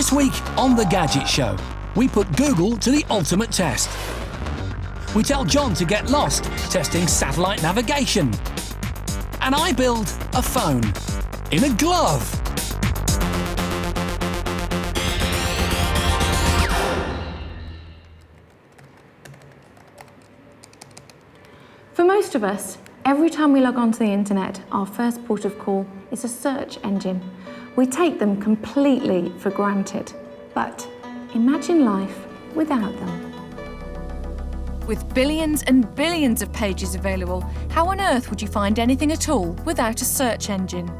This week on The Gadget Show, we put Google to the ultimate test. We tell John to get lost testing satellite navigation. And I build a phone in a glove. For most of us, every time we log onto the internet, our first port of call is a search engine. We take them completely for granted. But imagine life without them. With billions and billions of pages available, how on earth would you find anything at all without a search engine?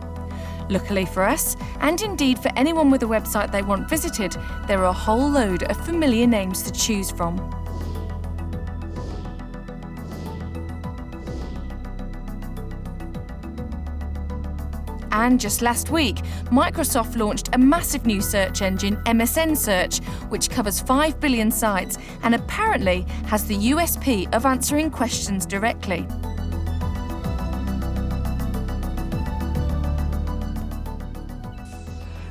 Luckily for us, and indeed for anyone with a website they want visited, there are a whole load of familiar names to choose from. And just last week, Microsoft launched a massive new search engine, MSN Search, which covers 5 billion sites and apparently has the USP of answering questions directly.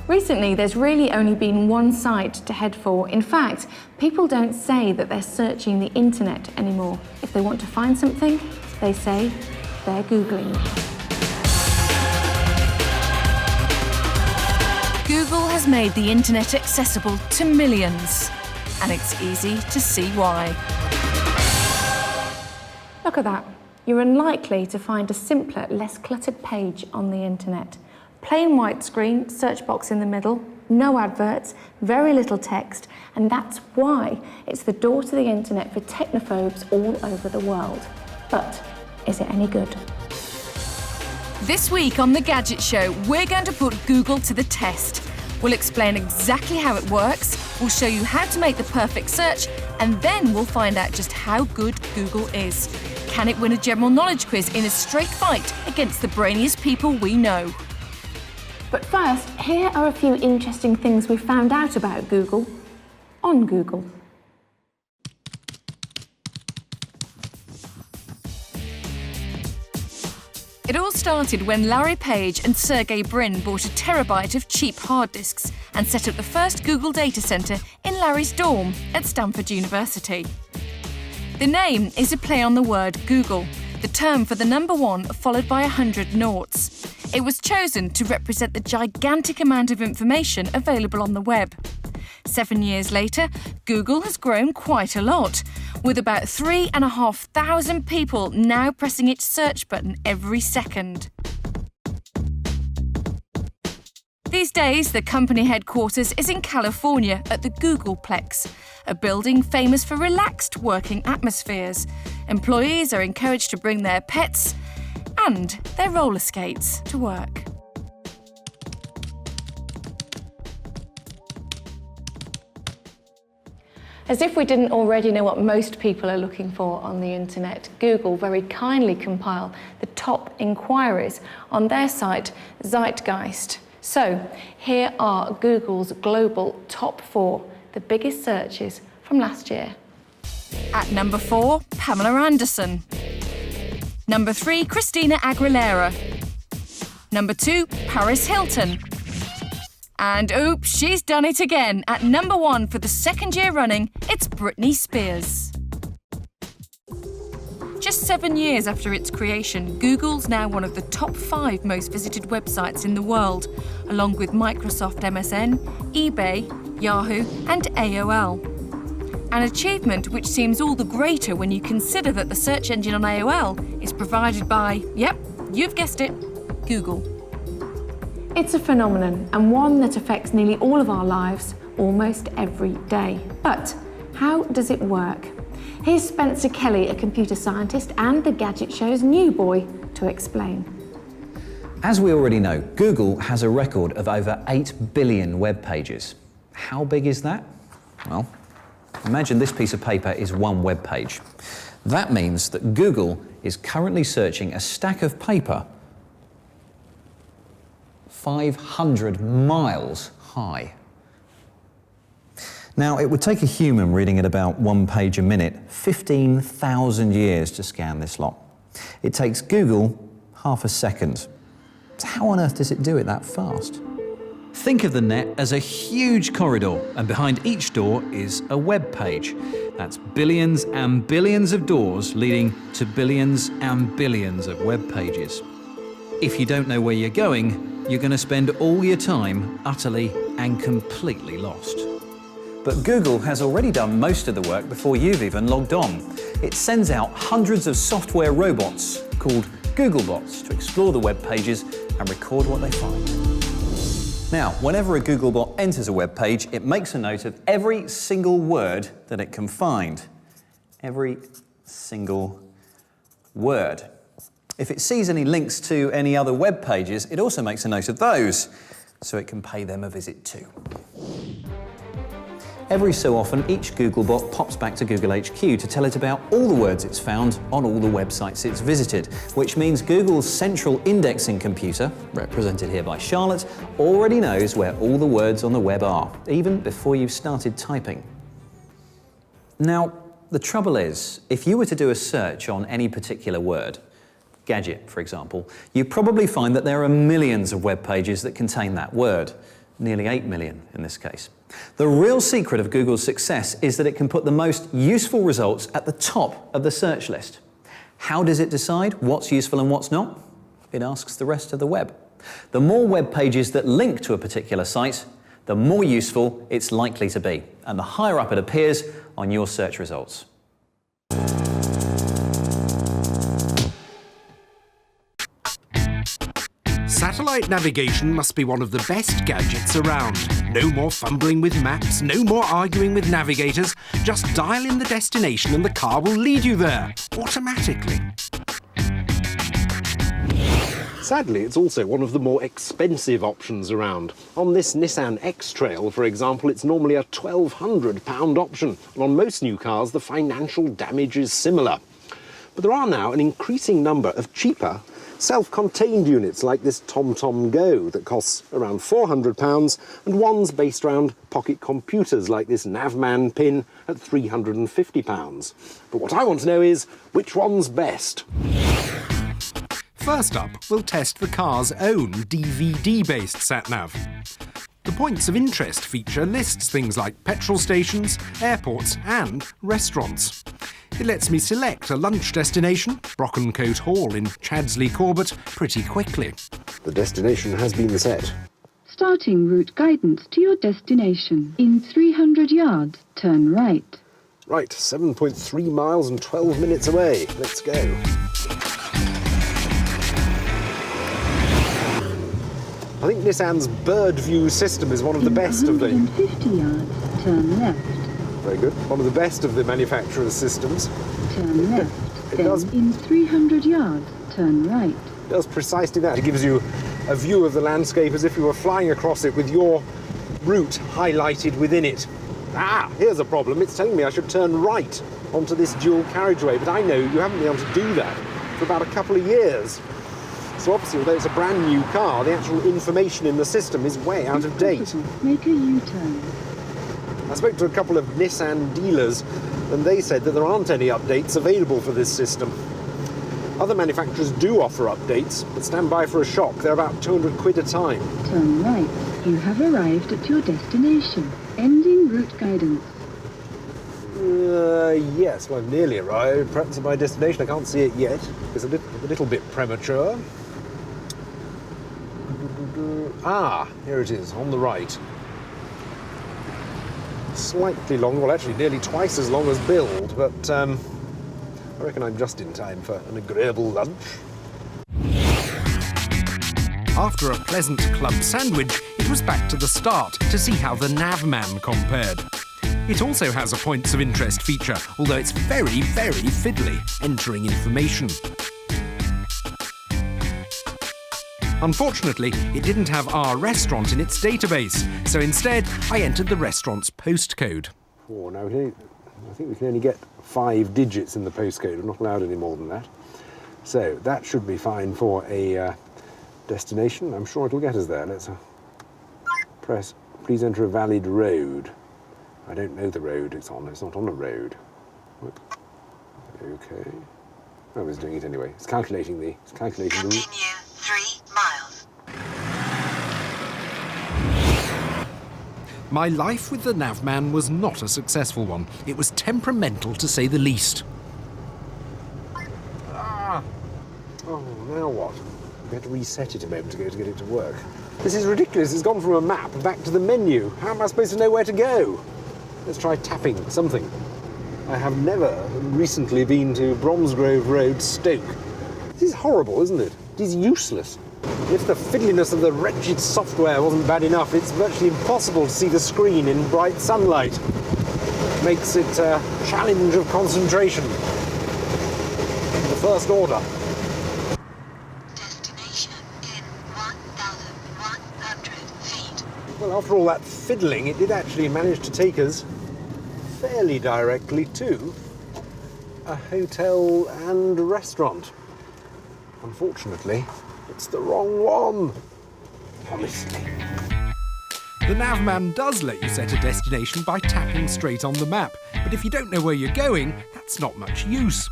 Recently, there's really only been one site to head for. In fact, people don't say that they're searching the internet anymore. If they want to find something, they say they're Googling. Google has made the internet accessible to millions, and it's easy to see why. Look at that. You're unlikely to find a simpler, less cluttered page on the internet. Plain white screen, search box in the middle, no adverts, very little text, and that's why it's the door to the internet for technophobes all over the world. But is it any good? This week on The Gadget Show, we're going to put Google to the test. We'll explain exactly how it works, we'll show you how to make the perfect search, and then we'll find out just how good Google is. Can it win a general knowledge quiz in a straight fight against the brainiest people we know? But first, here are a few interesting things we found out about Google on Google. It all started when Larry Page and Sergey Brin bought a terabyte of cheap hard disks and set up the first Google data center in Larry's dorm at Stanford University. The name is a play on the word Google, the term for the number 1 followed by 100 noughts. It was chosen to represent the gigantic amount of information available on the web. 7 years later, Google has grown quite a lot, with about 3,500 people now pressing its search button every second. These days, the company headquarters is in California at the Googleplex, a building famous for relaxed working atmospheres. Employees are encouraged to bring their pets and their roller skates to work. As if we didn't already know what most people are looking for on the internet, Google very kindly compile the top inquiries on their site, Zeitgeist. So, here are Google's global top 4, the biggest searches from last year. At number 4, Pamela Anderson. Number 3, Christina Aguilera. Number 2, Paris Hilton. And oops, she's done it again. At number 1 for the second year running, it's Britney Spears. Just 7 years after its creation, Google's now one of the top 5 most visited websites in the world, along with Microsoft MSN, eBay, Yahoo, and AOL. An achievement which seems all the greater when you consider that the search engine on AOL is provided by, yep, you've guessed it, Google. It's a phenomenon, and one that affects nearly all of our lives almost every day. But how does it work? Here's Spencer Kelly, a computer scientist and The Gadget Show's new boy, to explain. As we already know, Google has a record of over 8 billion web pages. How big is that? Well, imagine this piece of paper is one web page. That means that Google is currently searching a stack of paper 500 miles high. Now, it would take a human reading at about 1 page a minute 15,000 years to scan this lot. It takes Google half a second. So how on earth does it do it that fast? Think of the net as a huge corridor, and behind each door is a web page. That's billions and billions of doors leading to billions and billions of web pages. If you don't know where you're going, you're going to spend all your time utterly and completely lost. But Google has already done most of the work before you've even logged on. It sends out hundreds of software robots called Googlebots to explore the web pages and record what they find. Now, whenever a Googlebot enters a web page, it makes a note of every single word that it can find. Every single word. If it sees any links to any other web pages, it also makes a note of those, so it can pay them a visit too. Every so often, each Googlebot pops back to Google HQ to tell it about all the words it's found on all the websites it's visited, which means Google's central indexing computer, represented here by Charlotte, already knows where all the words on the web are, even before you've started typing. Now, the trouble is, if you were to do a search on any particular word, gadget, for example, you'd probably find that there are millions of web pages that contain that word, nearly 8 million in this case. The real secret of Google's success is that it can put the most useful results at the top of the search list. How does it decide what's useful and what's not? It asks the rest of the web. The more web pages that link to a particular site, the more useful it's likely to be, and the higher up it appears on your search results. Satellite navigation must be one of the best gadgets around. No more fumbling with maps, no more arguing with navigators. Just dial in the destination and the car will lead you there, automatically. Sadly, it's also one of the more expensive options around. On this Nissan X-Trail, for example, it's normally a £1,200 option, and on most new cars, the financial damage is similar. But there are now an increasing number of cheaper self-contained units like this TomTom Go that costs around £400 and ones based around pocket computers like this Navman Pin at £350. But what I want to know is, which one's best? First up, we'll test the car's own DVD-based sat-nav. The Points of Interest feature lists things like petrol stations, airports and restaurants. It lets me select a lunch destination, Brockencote Hall in Chadsley Corbett, pretty quickly. The destination has been set. Starting route guidance to your destination. In 300 yards, turn right. Right, 7.3 miles and 12 minutes away. Let's go. I think Nissan's bird view system is one of the best of the... 150 yards, turn left. Very good. One of the best of the manufacturer's systems. Turn left. It then does. In 300 yards, turn right. It does precisely that. It gives you a view of the landscape as if you were flying across it with your route highlighted within it. Ah, here's a problem. It's telling me I should turn right onto this dual carriageway, but I know you haven't been able to do that for about a couple of years. So obviously, although it's a brand new car, the actual information in the system is way out of date. Make a U-turn. I spoke to a couple of Nissan dealers and they said that there aren't any updates available for this system. Other manufacturers do offer updates, but stand by for a shock. They're about 200 quid a time. Turn right. You have arrived at your destination. Ending route guidance. Yes, well, I've nearly arrived. Perhaps at my destination. I can't see it yet. It's a little bit premature. Ah, here it is, on the right. Slightly long, well, actually nearly twice as long as billed, but I reckon I'm just in time for an agreeable lunch. After a pleasant club sandwich, it was back to the start to see how the Navman compared. It also has a Points of Interest feature, although it's very, very fiddly, entering information. Unfortunately, it didn't have our restaurant in its database, so instead I entered the restaurant's postcode. Oh, now I think we can only get 5 digits in the postcode. We're not allowed any more than that. So that should be fine for a destination. I'm sure it'll get us there. Let's press, please enter a valid road. I don't know the road it's on. It's not on a road. Okay. Oh, it's doing it anyway. It's calculating the route. Continue 3 miles. My life with the Navman was not a successful one. It was temperamental, to say the least. Oh, now what? We had to reset it a moment ago to get it to work. This is ridiculous. It's gone from a map back to the menu. How am I supposed to know where to go? Let's try tapping something. I have never recently been to Bromsgrove Road, Stoke. This is horrible, isn't it? It is useless. If the fiddliness of the wretched software wasn't bad enough, it's virtually impossible to see the screen in bright sunlight. It makes it a challenge of concentration. The first order. Destination in 1,100 feet. Well, after all that fiddling, it did actually manage to take us fairly directly to a hotel and restaurant. Unfortunately, it's the wrong one. Honestly. The Navman does let you set a destination by tapping straight on the map, but if you don't know where you're going, that's not much use.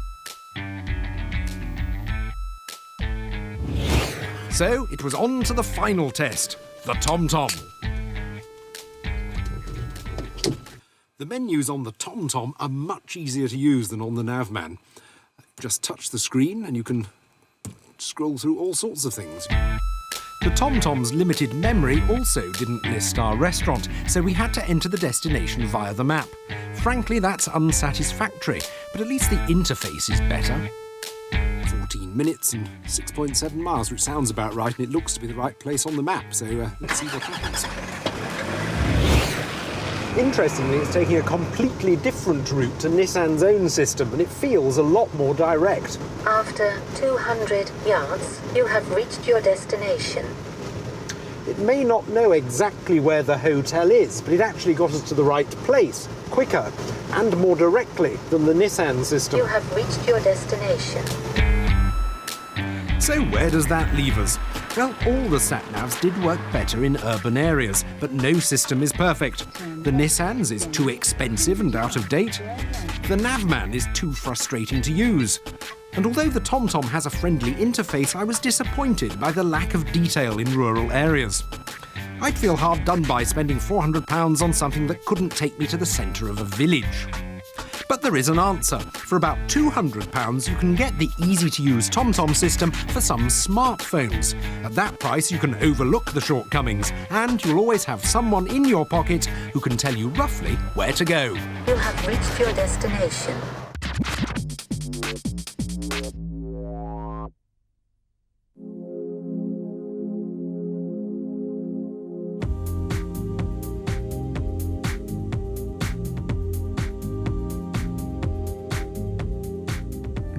So it was on to the final test, the TomTom. The menus on the TomTom are much easier to use than on the Navman. Just touch the screen and you can scroll through all sorts of things. The TomTom's limited memory also didn't list our restaurant, so we had to enter the destination via the map. Frankly, that's unsatisfactory, but at least the interface is better. 14 minutes and 6.7 miles, which sounds about right, and it looks to be the right place on the map, so let's see what happens. Interestingly, it's taking a completely different route to Nissan's own system, and it feels a lot more direct. After 200 yards, you have reached your destination. It may not know exactly where the hotel is, but it actually got us to the right place, quicker and more directly than the Nissan system. You have reached your destination. So where does that leave us? Well, all the Sat Navs did work better in urban areas, but no system is perfect. The Nissan's is too expensive and out of date. The Navman is too frustrating to use. And although the TomTom has a friendly interface, I was disappointed by the lack of detail in rural areas. I'd feel hard done by spending £400 on something that couldn't take me to the centre of a village. But there is an answer. For about £200, you can get the easy-to-use TomTom system for some smartphones. At that price, you can overlook the shortcomings, and you'll always have someone in your pocket who can tell you roughly where to go. You have reached your destination.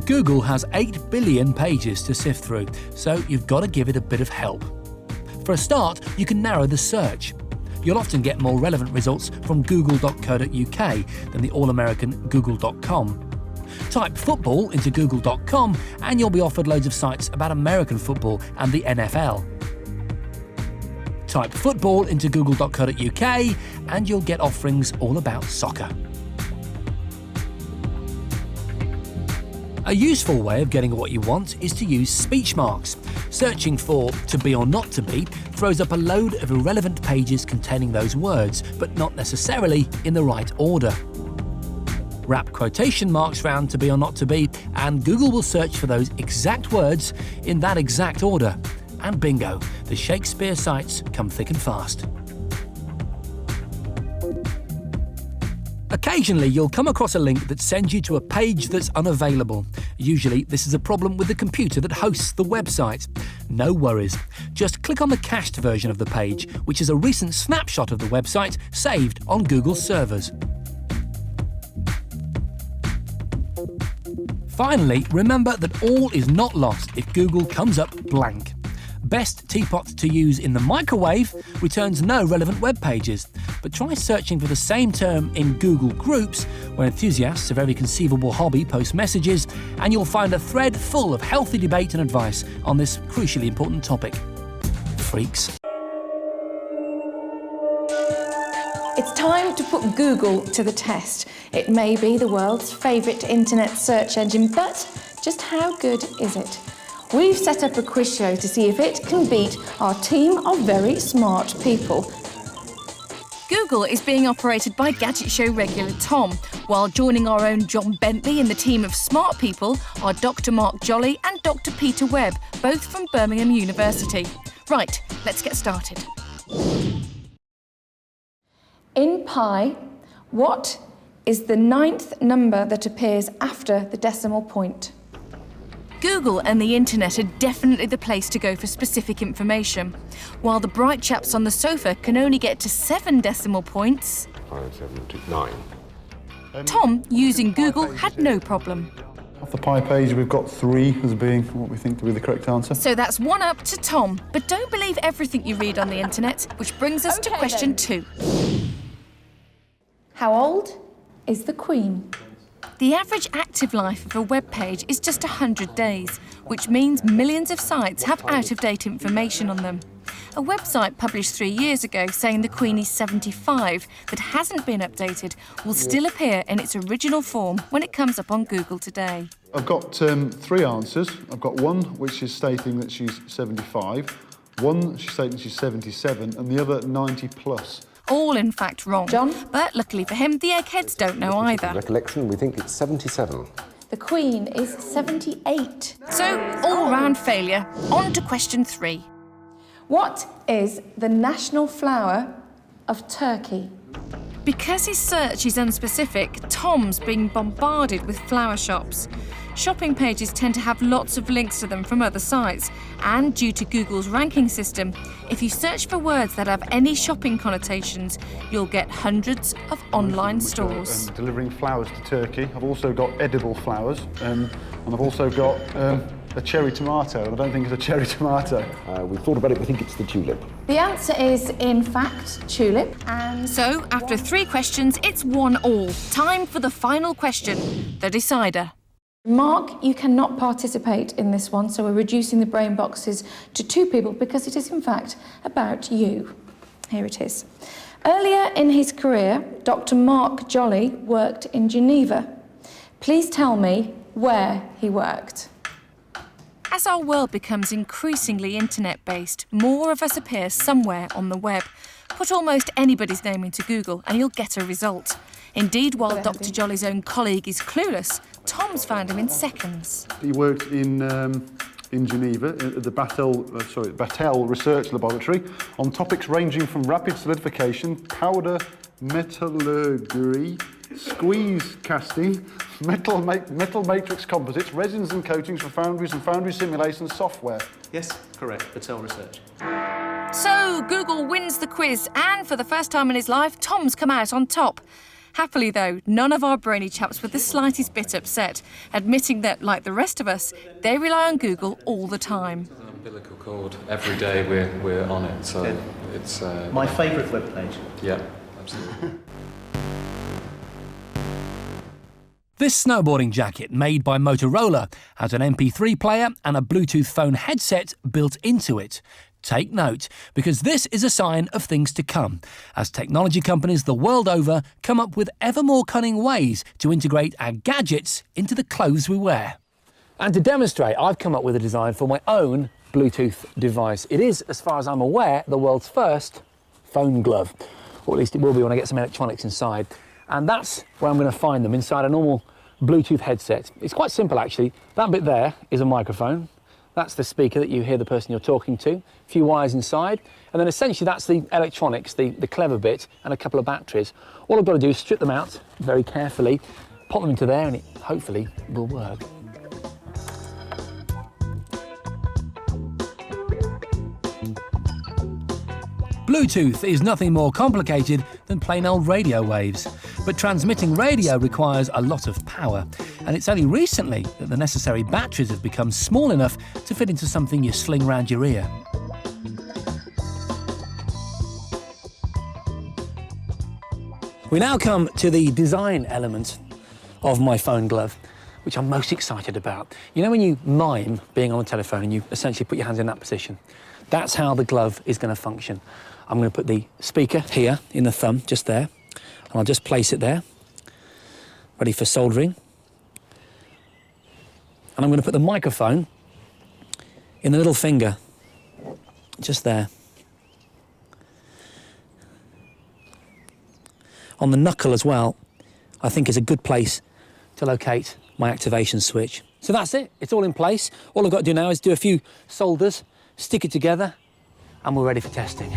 Google has 8 billion pages to sift through, so you've got to give it a bit of help. For a start, you can narrow the search. You'll often get more relevant results from google.co.uk than the all-American google.com. Type football into google.com and you'll be offered loads of sites about American football and the NFL. Type football into google.co.uk and you'll get offerings all about soccer. A useful way of getting what you want is to use speech marks. Searching for to be or not to be throws up a load of irrelevant pages containing those words, but not necessarily in the right order. Wrap quotation marks round to be or not to be, and Google will search for those exact words in that exact order. And bingo, the Shakespeare sites come thick and fast. Occasionally, you'll come across a link that sends you to a page that's unavailable. Usually, this is a problem with the computer that hosts the website. No worries. Just click on the cached version of the page, which is a recent snapshot of the website saved on Google's servers. Finally, remember that all is not lost if Google comes up blank. Best teapot to use in the microwave returns no relevant web pages, but try searching for the same term in Google Groups, where enthusiasts of every conceivable hobby post messages, and you'll find a thread full of healthy debate and advice on this crucially important topic. Freaks. It's time to put Google to the test. It may be the world's favourite internet search engine, but just how good is it? We've set up a quiz show to see if it can beat our team of very smart people. Google is being operated by Gadget Show regular Tom, while joining our own John Bentley in the team of smart people are Dr. Mark Jolly and Dr. Peter Webb, both from Birmingham University. Right, let's get started. In pi, what is the 9th number that appears after the decimal point? Google and the internet are definitely the place to go for specific information. While the bright chaps on the sofa can only get to 7 decimal points, 5, 7, 2, 9. Tom, using Google, had no problem. Off the pi page, we've got 3 as being what we think to be the correct answer. So that's 1 up to Tom. But don't believe everything you read on the internet, which brings us to question 2. How old is the Queen? The average active life of a web page is just 100 days, which means millions of sites have out-of-date information on them. A website published 3 years ago saying the Queen is 75 that hasn't been updated will still appear in its original form when it comes up on Google today. I've got 3 answers. I've got one which is stating that she's 75, one she's stating she's 77, and the other 90 plus. All, in fact, wrong. John? But luckily for him, the eggheads don't know either. Recollection, we think it's 77. The Queen is 78. So, all-round failure. On to question 3. What is the national flower of Turkey? Because his search is unspecific, Tom's being bombarded with flower shops. Shopping pages tend to have lots of links to them from other sites, and due to Google's ranking system, if you search for words that have any shopping connotations, you'll get hundreds of online stores. Delivering flowers to Turkey. I've also got edible flowers, and I've also got a cherry tomato, and I don't think it's a cherry tomato. We thought about it, we think it's the tulip. The answer is, in fact, tulip. And So, after 3 questions, it's 1-all. Time for the final question, the decider. Mark, you cannot participate in this one, so we're reducing the brain boxes to 2 people because it is, in fact, about you. Here it is. Earlier in his career, Dr. Mark Jolly worked in Geneva. Please tell me where he worked. As our world becomes increasingly internet-based, more of us appear somewhere on the web. Put almost anybody's name into Google and you'll get a result. Indeed, while Dr. Jolly's own colleague is clueless, Tom's found him in seconds. He worked in Geneva at the Battelle Research Laboratory on topics ranging from rapid solidification, powder metallurgy, squeeze casting, metal matrix composites, resins and coatings for foundries and foundry simulation software. Yes, correct. Battelle Research. So, Google wins the quiz, and for the first time in his life, Tom's come out on top. Happily, though, none of our brainy chaps were the slightest bit upset, admitting that, like the rest of us, they rely on Google all the time. It's an umbilical cord. Every day we're on it, so yeah. It's... My favourite webpage. Yeah, absolutely. This snowboarding jacket, made by Motorola, has an MP3 player and a Bluetooth phone headset built into it. Take note, because this is a sign of things to come, as technology companies the world over come up with ever more cunning ways to integrate our gadgets into the clothes we wear. And to demonstrate, I've come up with a design for my own Bluetooth device. It is, as far as I'm aware, the world's first phone glove, or at least it will be when I get some electronics inside. And that's where I'm going to find them, inside a normal Bluetooth headset. It's quite simple, actually. That bit there is a microphone. That's the speaker that you hear the person you're talking to, a few wires inside, and then essentially that's the electronics, the clever bit, and a couple of batteries. All I've got to do is strip them out very carefully, pop them into there, and it hopefully will work. Bluetooth is nothing more complicated than plain old radio waves, but transmitting radio requires a lot of power, and it's only recently that the necessary batteries have become small enough to fit into something you sling round your ear. We now come to the design element of my phone glove, which I'm most excited about. You know when you mime being on the telephone and you essentially put your hands in that position? That's how the glove is going to function. I'm going to put the speaker here in the thumb, just there, and I'll just place it there, ready for soldering. And I'm going to put the microphone in the little finger, just there. on the knuckle as well, I think is a good place to locate my activation switch. So that's it, it's all in place. All I've got to do now is do a few solders, stick it together, and we're ready for testing.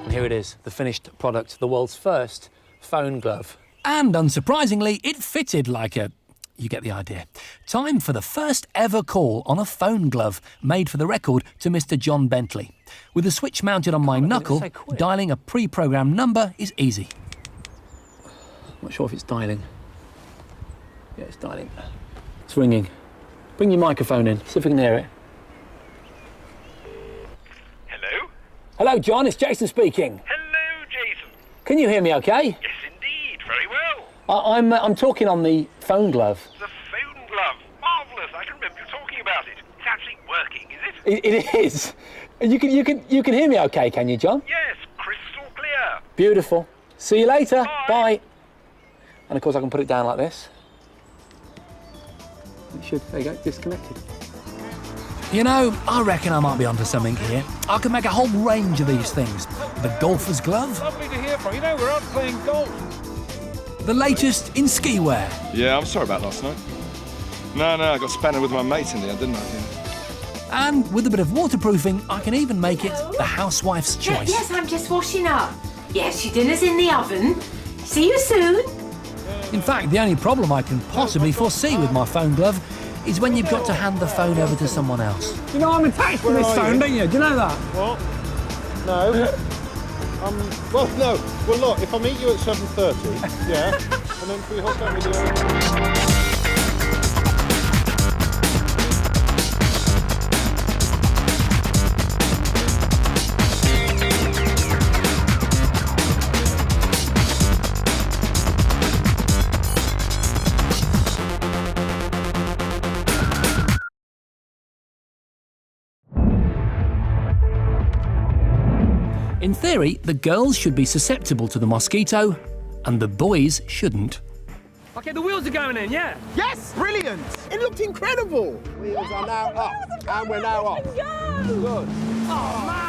And here it is, the finished product, the world's first phone glove. And unsurprisingly, it fitted like a... you get the idea. Time for the first ever call on a phone glove, made for the record to Mr. John Bentley. With the switch mounted on my knuckle, dialing a pre-programmed number is easy. Not sure if it's dialing. Yeah, it's dialing. It's ringing. Bring your microphone in, see if we can hear it. Hello? Hello, John, it's Jason speaking. Hello, Jason. Can you hear me okay? Yes, indeed. Very well. I'm talking on the phone glove. The phone glove. Marvellous. I can remember you talking about it. It's actually working, is it? It is. You can hear me okay, can you, John? Yes, crystal clear. Beautiful. See you later. Bye. Bye. And of course I can put it down like this. It should, there you go, disconnected. You know, I reckon I might be onto something here. I can make a whole range of these things. The golfer's glove. Lovely to hear from you. You know, we're out playing golf. The latest in ski wear. Yeah, I'm sorry about last night. No, I got spanner with my mates in the end, didn't I? Yeah. And with a bit of waterproofing, I can even make it the housewife's choice. Yes, I'm just washing up. Yes, your dinner's in the oven. See you soon. In fact, the only problem I can possibly foresee with my phone glove is when you've got to hand the phone over to someone else. You know I'm attached to this phone, don't you? Do you know that? What? No. Well, no. Well, look, if I meet you at 7:30, yeah, and then can we hook up with you? In theory, the girls should be susceptible to the mosquito, and the boys shouldn't. Okay, the wheels are going in, yeah? Yes, brilliant. It looked incredible. Wheels are now up, and we're now off. Good. Oh, man.